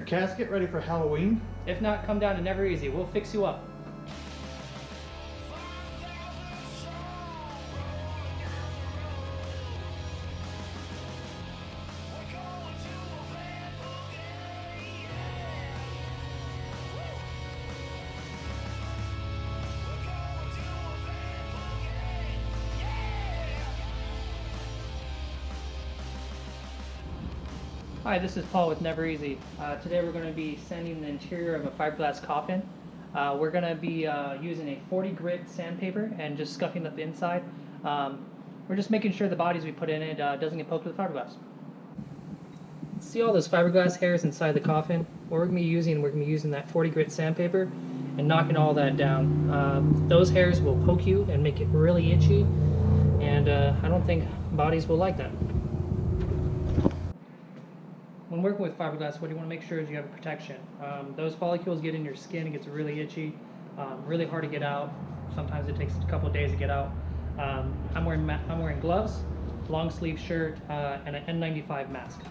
casket ready for Halloween? If not, come down to NEVEREASY. We'll fix you up. Hi, this is Paul with NEVEREASY. Today we're going to be sanding the interior of a fiberglass coffin. We're going to be using a 40 grit sandpaper and just scuffing up the inside. We're just making sure the bodies we put in it doesn't get poked with fiberglass. See all those fiberglass hairs inside the coffin? What we're going to be using that 40 grit sandpaper and knocking all that down. Those hairs will poke you and make it really itchy, and I don't think bodies will like that. When working with fiberglass, what you want to make sure is you have protection. Those follicles get in your skin, it gets really itchy, really hard to get out. Sometimes it takes a couple of days to get out. I'm wearing gloves, long sleeve shirt, and an N95 mask.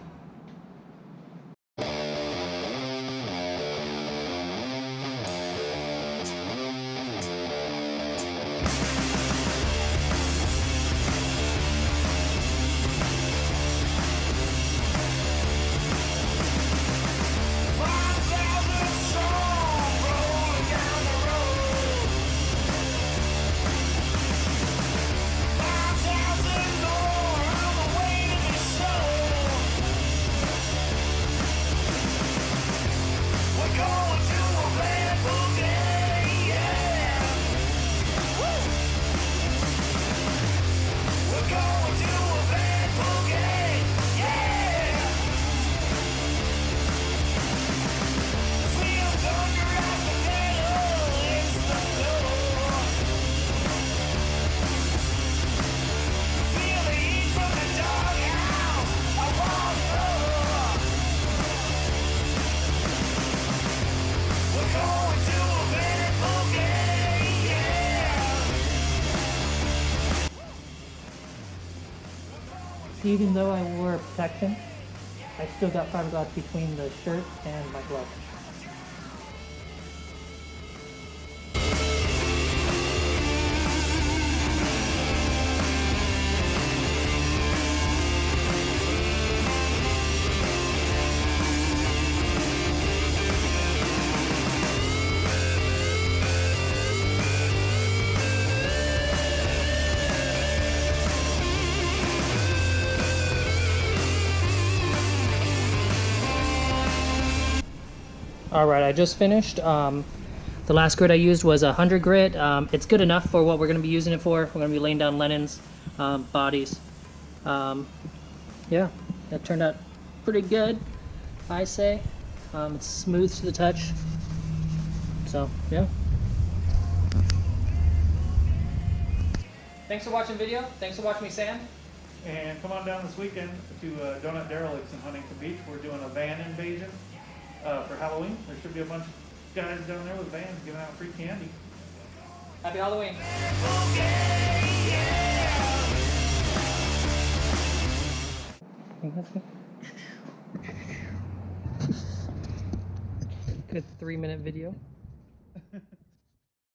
Even though I wore protection, I still got fiberglass between the shirt and my glove. Alright, I just finished. The last grit I used was 100 grit. It's good enough for what we're going to be using it for. We're going to be laying down linens, bodies. Yeah, that turned out pretty good, I say. It's smooth to the touch. So, yeah. Thanks for watching the video. Thanks for watching me sand. And come on down this weekend to Donut Derelicts in Huntington Beach. We're doing a van invasion for Halloween. There should be a bunch of guys down there with vans giving out free candy. Happy Halloween. Good 3-minute video.